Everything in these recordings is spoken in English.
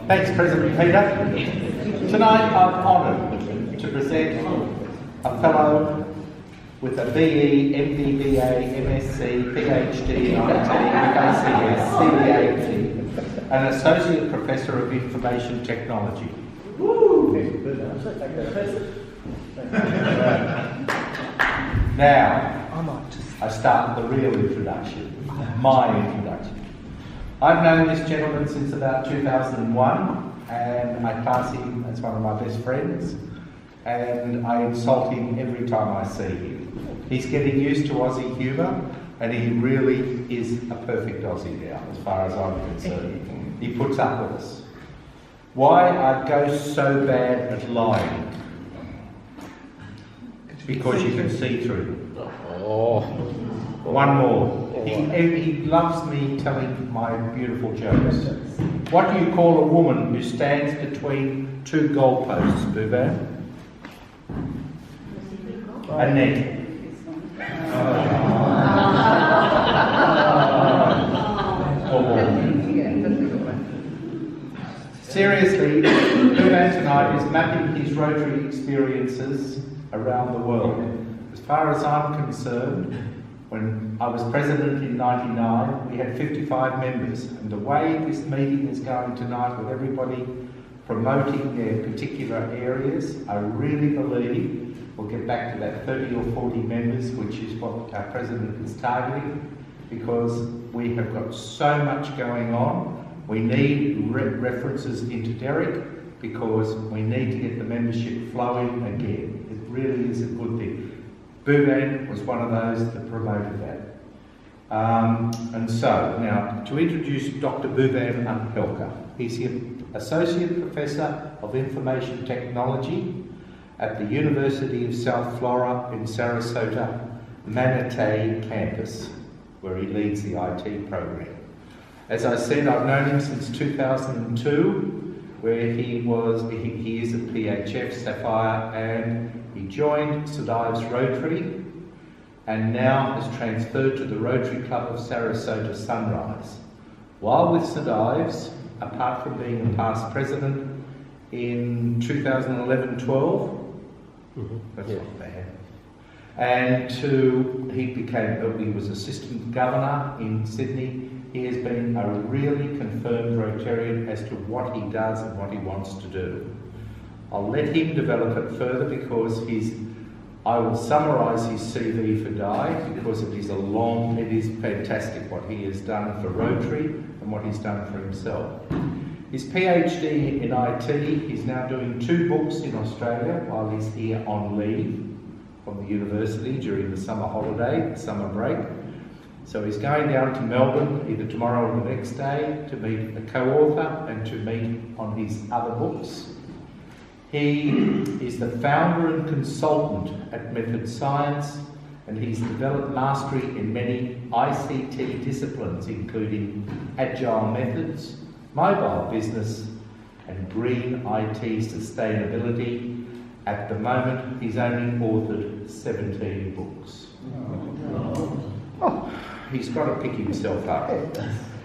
Thanks, President Peter. Tonight I'm honoured to present a fellow with a BE, MVI, MSc, PhD in IT, ACS, CBA, an Associate Professor of Information Technology. Now, I start the real introduction, my introduction. I've known this gentleman since about 2001, and I class him as one of my best friends, and I insult him every time I see him. He's getting used to Aussie humour, and he really is a perfect Aussie now, as far as I'm concerned. He puts up with us. Why I go so bad at lying? Because you can see through them. Oh. One more. He loves me telling my beautiful jokes. What do you call a woman who stands between two goalposts, Bhuvan? A net. Seriously, Bhuvan tonight is mapping his Rotary experiences around the world. As far as I'm concerned, when I was president in '99, we had 55 members, and the way this meeting is going tonight, with everybody promoting their particular areas, I really believe we'll get back to that 30 or 40 members, which is what our president is targeting, because we have got so much going on. We need references into Derek, because we need to get the membership flowing again. It really is a good thing. Bhuvan was one of those that promoted that. And so, now, to introduce Dr. Bhuvan Unhelka. He's the Associate Professor of Information Technology at the University of South Florida in Sarasota, Manatee campus, where he leads the IT program. As I said, I've known him since 2002, where he is a PHF Sapphire, and he joined St Ives Rotary, and now has transferred to the Rotary Club of Sarasota Sunrise. While with St Ives, apart from being a past president in 2011-12, that's not bad, and he was assistant governor in Sydney. He has been a really confirmed Rotarian as to what he does and what he wants to do. I'll let him develop it further, because I will summarise his CV for Di, because it is fantastic what he has done for Rotary and what he's done for himself. His PhD in IT, he's now doing 2 books in Australia while he's here on leave from the university during the summer holiday, summer break. So he's going down to Melbourne either tomorrow or the next day to meet a co-author and to meet on his other books. He is the founder and consultant at Method Science, and he's developed mastery in many ICT disciplines, including agile methods, mobile business, and green IT sustainability. At the moment, he's only authored 17 books. He's got to pick himself up.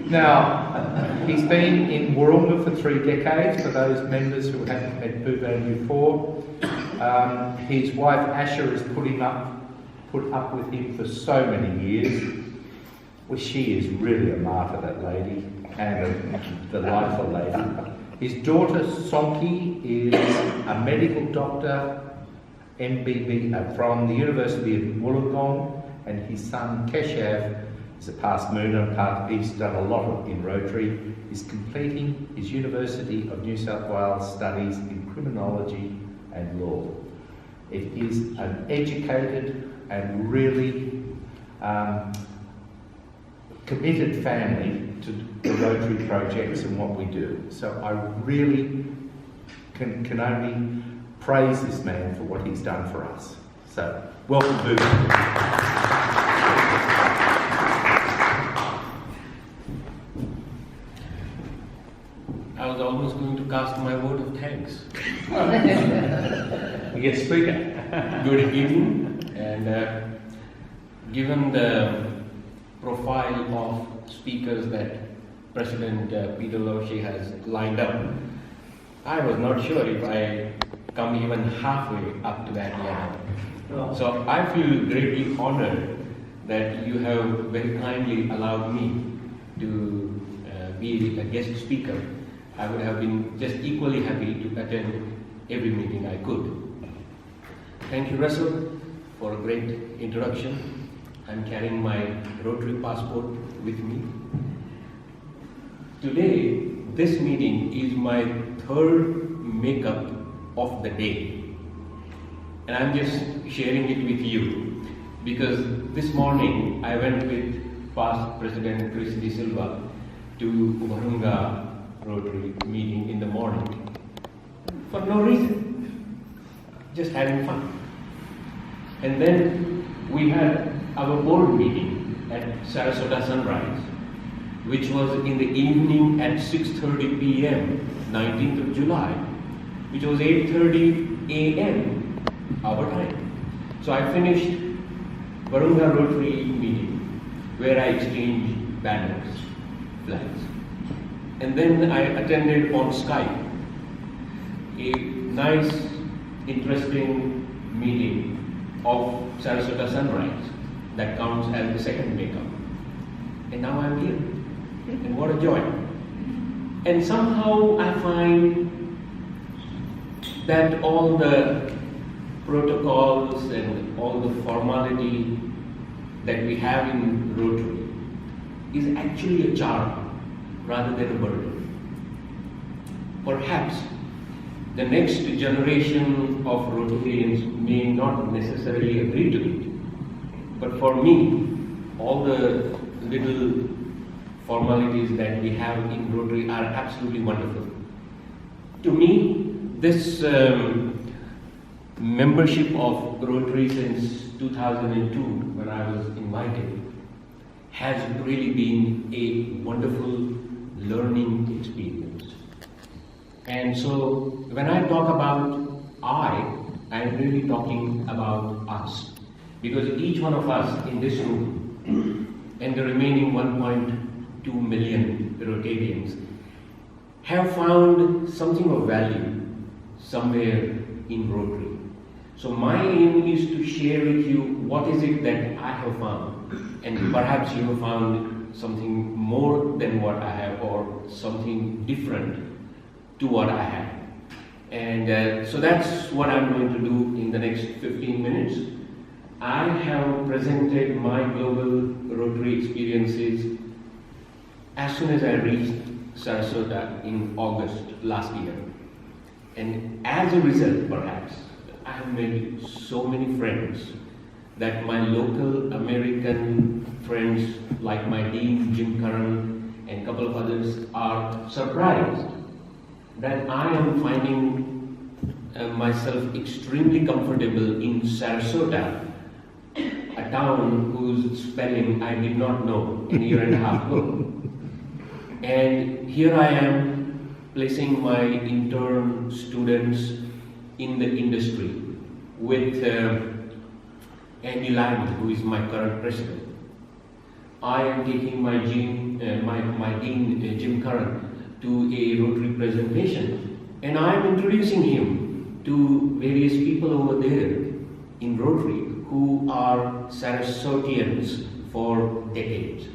Now, he's been in Wahroonga for 3 decades, for those members who haven't met Bhuvan before. His wife Asha has put up with him for so many years. Well, she is really a martyr, that lady, and a delightful lady. His daughter Sonki is a medical doctor, MBB, from the University of Wollongong, and his son Keshav is a past mooner, he's done a lot in Rotary. He's completing his University of New South Wales studies in criminology and law. It is an educated and really committed family to the Rotary projects and what we do. So I really can only praise this man for what he's done for us. So, welcome, Bhuvan. I was almost going to cast my vote of thanks. We get speaker. Good evening, and given the profile of speakers that President Peter Loshi has lined up, I was not sure if I come even halfway up to that level. So I feel greatly honored that you have very kindly allowed me to be a guest speaker. I would have been just equally happy to attend every meeting I could. Thank you, Russell, for a great introduction. I'm carrying my Rotary passport with me. Today, this meeting is my third makeup of the day. And I'm just sharing it with you because this morning I went with past President Chris De Silva to Wahroonga Rotary meeting in the morning for no reason, just having fun. And then we had our board meeting at Sarasota Sunrise, which was in the evening at 6:30 p.m., 19th of July, which was 8:30 a.m. our time. So I finished Wahroonga Rotary meeting where I exchanged banners, flags. And then I attended on Skype a nice, interesting meeting of Sarasota Sunrise that counts as the second makeup. And now I'm here. And what a joy. And somehow I find that all the protocols and all the formality that we have in Rotary is actually a charm rather than a burden. Perhaps the next generation of Rotarians may not necessarily agree to it, but for me, all the little formalities that we have in Rotary are absolutely wonderful. To me, this membership of Rotary since 2002, when I was invited, has really been a wonderful learning experience. And so when I talk about I'm really talking about us. Because each one of us in this room and the remaining 1.2 million Rotarians have found something of value somewhere in Rotary. So my aim is to share with you what is it that I have found, and perhaps you have found something more than what I have or something different to what I have. And so that's what I'm going to do in the next 15 minutes. I have presented my global Rotary experiences as soon as I reached Sarasota in August last year. And as a result, perhaps, I have made so many friends that my local American friends like my dean, Jim Curran, and a couple of others are surprised that I am finding myself extremely comfortable in Sarasota, a town whose spelling I did not know a year and a half ago. And here I am placing my intern students in the industry with Andy Lyman, who is my current president. I am taking my dean, Jim Curran, to a Rotary presentation, and I am introducing him to various people over there in Rotary who are Sarasotians for decades,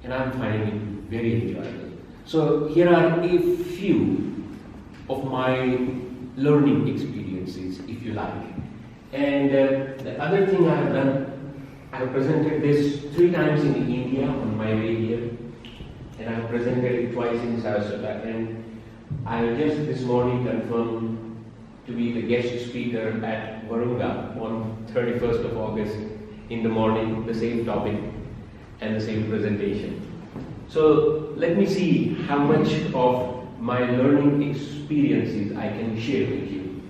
and I'm finding it very enjoyable. So here are a few of my learning experiences, if you like. And the other thing I have done, I have presented this 3 times in India on my way here, and I have presented it twice in Sarasota, and I just this morning confirmed to be the guest speaker at Wahroonga on 31st of August in the morning, the same topic and the same presentation. So let me see how much of my learning experiences I can share with you.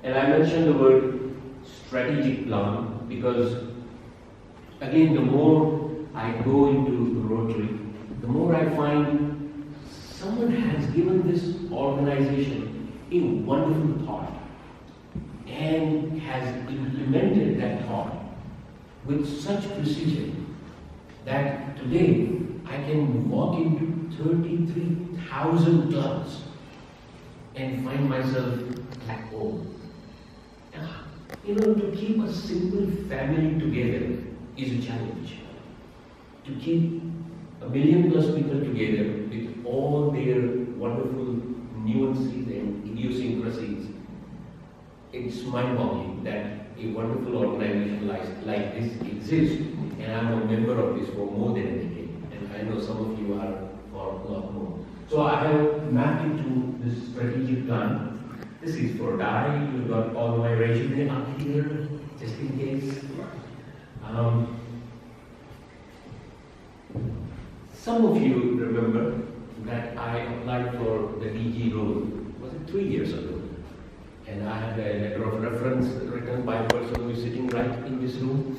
And I mentioned the word strategic plan because, again, the more I go into Rotary, the more I find someone has given this organization a wonderful thought and has implemented that thought with such precision that today I can walk into 33,000 clubs and find myself at home. You know, to keep a simple family together is a challenge. To keep 1 million plus people together with all their wonderful nuances and idiosyncrasies, it's mind-boggling that a wonderful organization like this exists, and I'm a member of this for more than a decade, and I know some of you are for a lot more. So I have mapped into this strategic plan. This is for Rotary. You've got all my resume up here, just in case. Some of you remember that I applied for the DG role, was it 3 years ago? And I had a letter of reference written by a person who is sitting right in this room.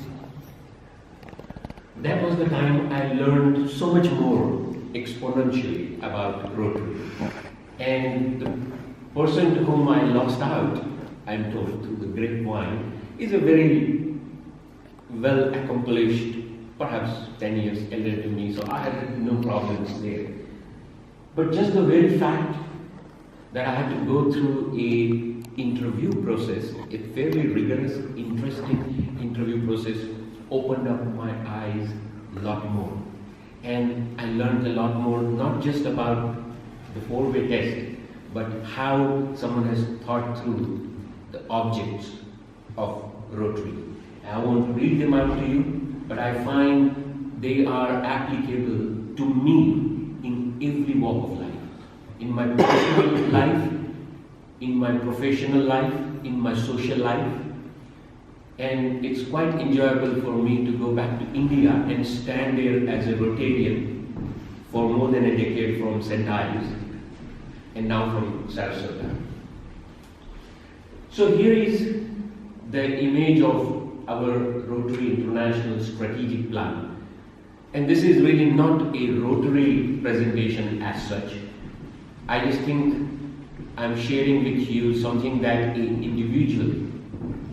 That was the time I learned so much more exponentially about Rotary. And the person to whom I lost out, I'm told through the grapevine, is a very well accomplished, perhaps 10 years elder to me, so I had no problems there. But just the very fact that I had to go through a interview process, a fairly rigorous, interesting interview process, opened up my eyes a lot more. And I learned a lot more, not just about the 4-way test, but how someone has thought through the objects of Rotary. I won't read them out to you, but I find they are applicable to me in every walk of life. In my personal life, in my professional life, in my social life. And it's quite enjoyable for me to go back to India and stand there as a Rotarian for more than a decade from St. Ives and now from Sarasota. So here is the image of our Rotary International Strategic Plan. And this is really not a Rotary presentation as such. I just think I'm sharing with you something that an individual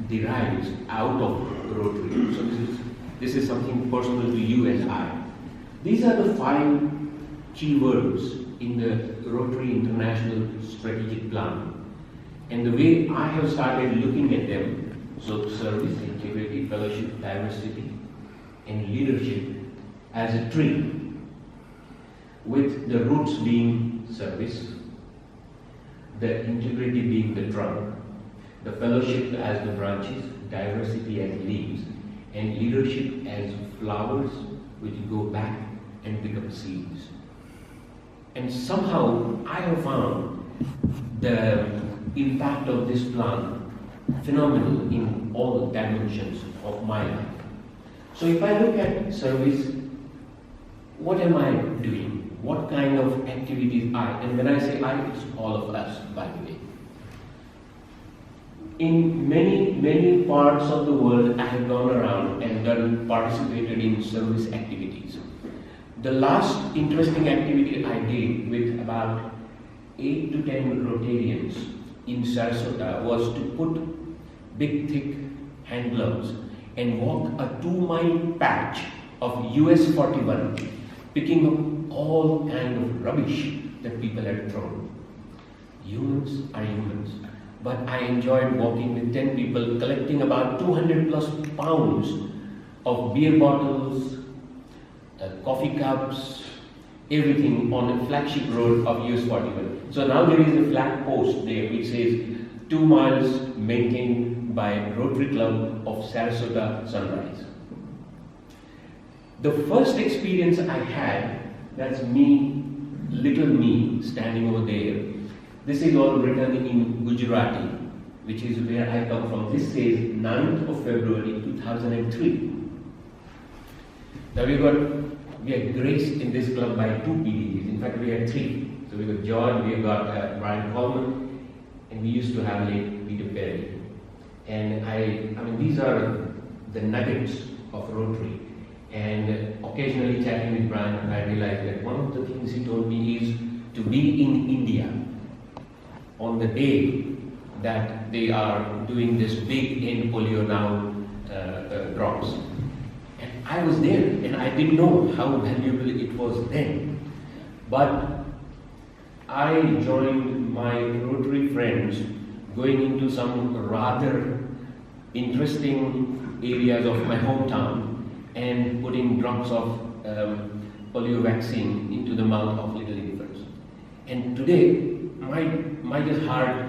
derives out of Rotary. So this is something personal to you and I. These are the 5 key words in the Rotary International Strategic Plan. And the way I have started looking at them, so service, integrity, fellowship, diversity, and leadership as a tree, with the roots being service, the integrity being the trunk, the fellowship as the branches, diversity as leaves, and leadership as flowers which go back and pick up seeds. And somehow I have found the impact of this plan phenomenal in all dimensions of my life. So if I look at service, what am I doing? What kind of activities and when I say I, it's all of us, by the way. In many parts of the world, I have gone around and participated in service activities. The last interesting activity I did with about 8 to 10 Rotarians in Sarasota was to put big thick hand gloves and walk a 2-mile patch of US 41, picking up all kind of rubbish that people had thrown. Humans are humans. But I enjoyed walking with 10 people, collecting about 200 plus pounds of beer bottles, coffee cups, everything on a flagship road of US 41. So now there is a flag post there which says 2 miles maintained by Rotary Club of Sarasota Sunrise. The first experience I had, that's me, little me, standing over there. This is all written in Gujarati, which is where I come from. This says 9th of February 2003. Now we are graced in this club by 2 PDGs. In fact, we had 3. So we got John, we got Brian Coleman, and we used to have late Peter Perry. And I mean, these are the nuggets of Rotary. And occasionally chatting with Brian, I realized that one of the things he told me is to be in India on the day that they are doing this big end polio now drops. And I was there and I didn't know how valuable it was then. But I joined my Rotary friends going into some rather interesting areas of my hometown and putting drops of polio vaccine into the mouth of little infants. And today, my just heart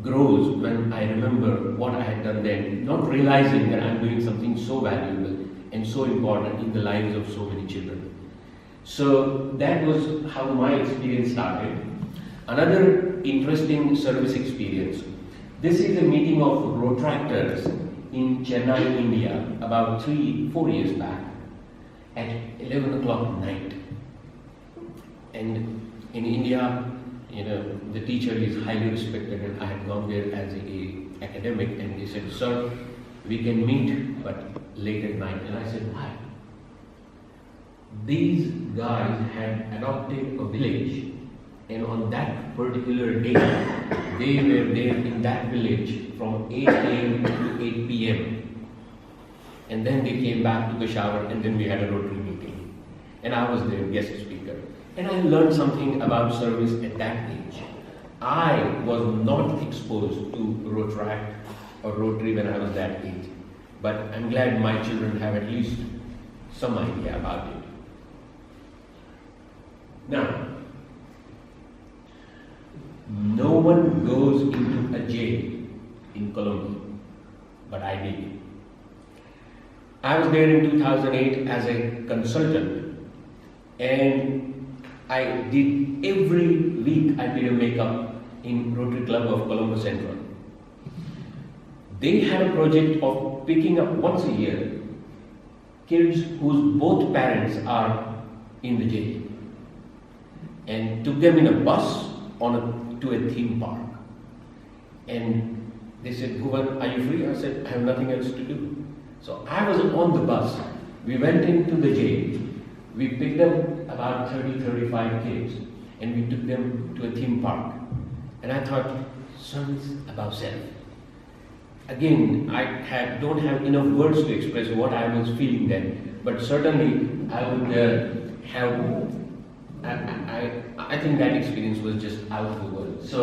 grows when I remember what I had done then, not realizing that I'm doing something so valuable and so important in the lives of so many children. So that was how my experience started. Another interesting service experience. This is a meeting of Rotractors in Chennai, India, about 4 years back at 11 o'clock at night. And in India, the teacher is highly respected, and I had gone there as an academic, and they said, "Sir, we can meet, but late at night." And I said, "Why?" These guys had adopted a village, and on that particular day, they were there in that village from 8 a.m. to 8 p.m. And then they came back to the shower, and then we had a Rotary meeting. And I was their guest speaker. And I learned something about service at that age. I was not exposed to Rotaract or Rotary when I was that age. But I'm glad my children have at least some idea about it. Now, no one goes into a jail in Colombia, but I did. I was there in 2008 as a consultant, and I did every week I did a makeup in Rotary Club of Colombo Central. They had a project of picking up once a year kids whose both parents are in the jail, and took them in a bus to a theme park. And they said, "Bhuvan, are you free?" I said, "I have nothing else to do." So I was on the bus. We went into the jail. We picked up about 30-35 kids, and we took them to a theme park. And I thought, service above self. Again, I don't have enough words to express what I was feeling then, but certainly I would I think that experience was just out of the world. So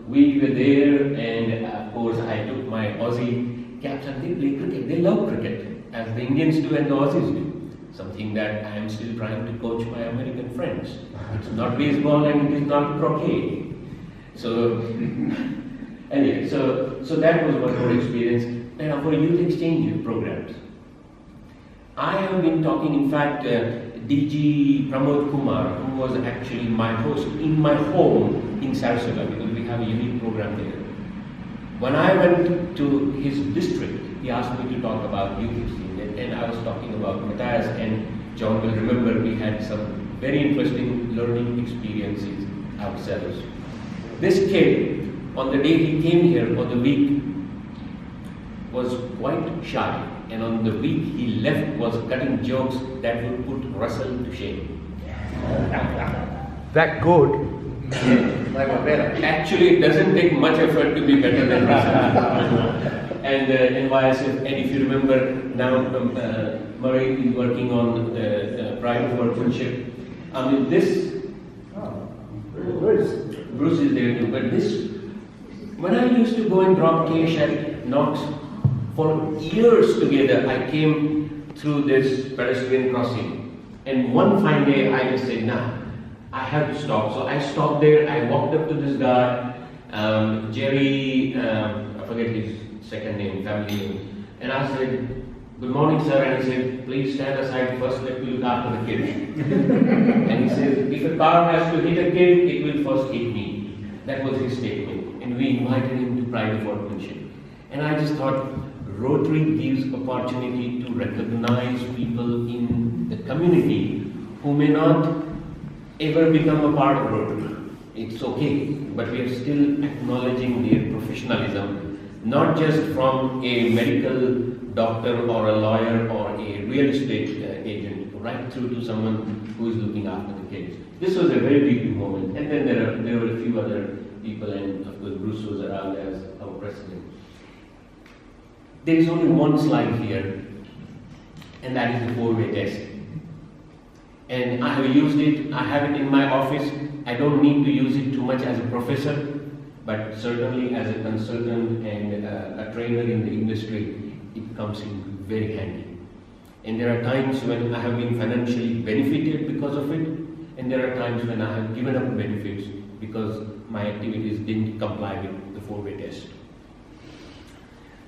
we were there, and of course I took my Aussie caps, and they play cricket. They love cricket, as the Indians do and the Aussies do. Something that I am still trying to coach my American friends. It's not baseball and it is not croquet. So anyway, so that was one more experience. And for youth exchange programs, I have been talking. In fact, DG Pramod Kumar, who was actually my host in my home in Sarasota, because we have a unique program there. When I went to his district, he asked me to talk about youth exchange, and I was talking about Matthias, and John will remember we had some very interesting learning experiences ourselves. This kid, on the day he came here for the week, was quite shy, and on the week he left was cutting jokes that would put Russell to shame. That good? Actually, it doesn't take much effort to be better than Russell. And YSF, and if you remember now, Murray is working on private workmanship. I mean, Bruce is there too, but when I used to go and drop cash at Knox, for years together, I came through this pedestrian crossing. And one fine day, I just said, "Nah, I have to stop." So I stopped there. I walked up to this guy, Jerry, I forget his second name, family name, and I said, "Good morning, sir." And he said, "Please stand aside first, let me look after the kids." And he said, "If a car has to hit a kid, it will first hit me." That was his statement. And we invited him to private workmanship. And I just thought, Rotary gives opportunity to recognize people in the community who may not ever become a part of Rotary. It's okay, but we are still acknowledging their professionalism, not just from a medical doctor or a lawyer or a real estate agent, right through to someone who is looking after the kids. This was a very big moment. And then there were a few other people, and of course Bruce was around as our president. There is only one slide here, and that is the 4-way test. And I have used it, I have it in my office. I don't need to use it too much as a professor, but certainly as a consultant and a trainer in the industry, it comes in very handy. And there are times when I have been financially benefited because of it, and there are times when I have given up benefits because my activities didn't comply with the 4-way test.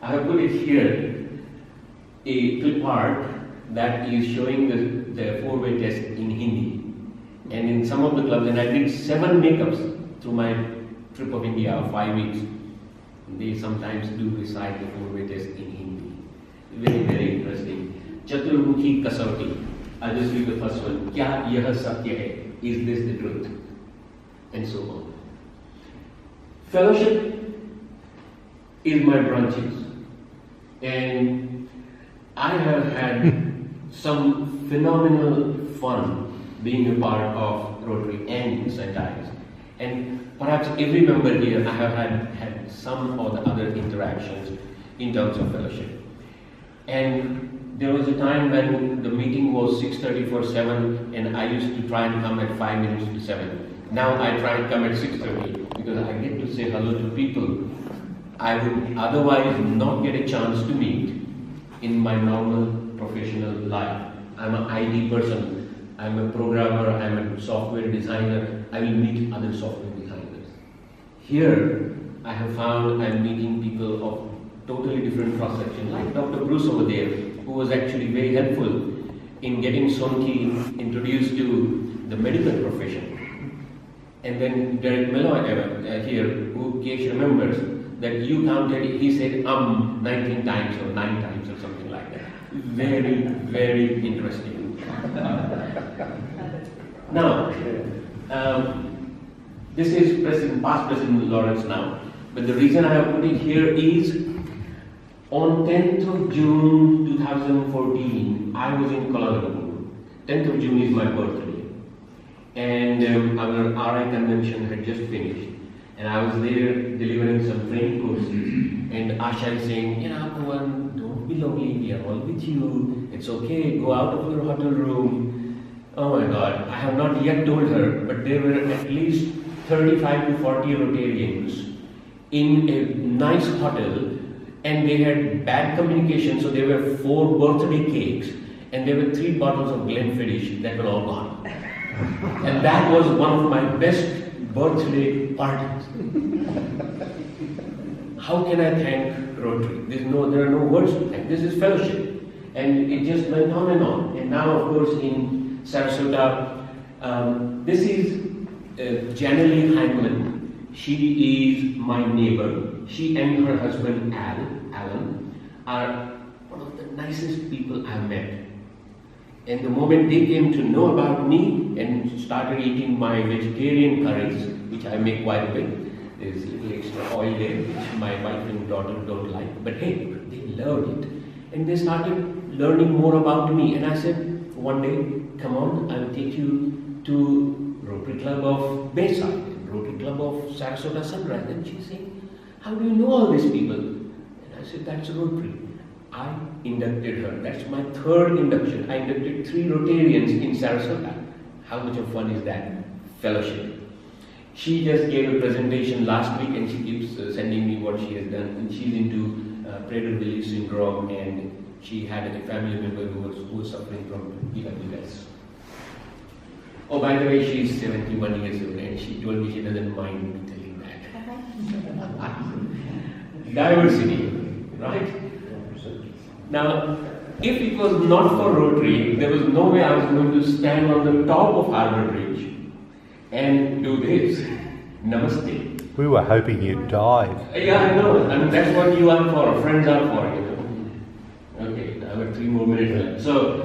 I have put it here, a clip art that is showing the 4-way test in Hindi. And in some of the clubs, and I did 7 makeups through my trip of India of 5 weeks. They sometimes do recite the 4-way test in Hindi. Very, very interesting. Chaturmukhi Kasauti. I'll just read the first one. Kya yah satya hai? Is this the truth? And so on. Fellowship is my branches. And I have had some phenomenal fun being a part of Rotary and St. Ives. And perhaps every member here, I have had some or the other interactions in terms of fellowship. And there was a time when the meeting was 6:30 for 7, and I used to try and come at 5 minutes to 7. Now I try and come at 6:30 because I get to say hello to people I would otherwise not get a chance to meet in my normal professional life. I'm an IT person. I'm a programmer, I'm a software designer, I will meet other software designers. Here, I have found I'm meeting people of totally different cross-section, like Dr. Bruce over there, who was actually very helpful in getting Sonki introduced to the medical profession. And then Derek Malloy here, who Kesh remembers, that you counted, he said 19 times or 9 times or something like that. Very, very interesting. Now, this is past President Lawrence now, but the reason I have put it here is on 10th of June 2014, I was in Kuala Lumpur. 10th of June is my birthday, and our RI convention had just finished, and I was there delivering some training courses, and Asha is saying, Pawan, don't be lonely, we are all with you, it's okay, go out of your hotel room. Oh my God, I have not yet told her, but there were at least 35 to 40 Rotarians in a nice hotel, and they had bad communication, so there were 4 birthday cakes, and there were 3 bottles of Glenfiddich that were all gone. And that was one of my best birthday parties. How can I thank Rotary? There are no words to thank. This is fellowship. And it just went on and on. And now, of course, in Sarasota, this is Janelle Heinman. She is my neighbor. She and her husband, Alan, are one of the nicest people I've met. And the moment they came to know about me and started eating my vegetarian curries, which I make quite a bit, there's a little extra oil there, which my wife and daughter don't like, but hey, they loved it. And they started learning more about me. And I said, one day, come on, I'll take you to Rotary Club of Bayside, Rotary Club of Sarasota Sunrise. And she's saying, how do you know all these people? And I said, that's Rotary. I inducted her. That's my 3rd induction. I inducted 3 Rotarians in Sarasota. How much of fun is that? Fellowship. She just gave a presentation last week, and she keeps sending me what she has done. And she's into Prader-Willi syndrome, and she had a family member who was suffering from PWS. Oh, by the way, she's 71 years old, and she told me she doesn't mind telling that. Diversity, right? Now, if it was not for Rotary, there was no way I was going to stand on the top of Harbour Bridge and do this. Namaste. We were hoping you'd dive. Yeah, I know. I mean, that's what you are for. Friends are for, Okay, I have 3 more minutes left. So.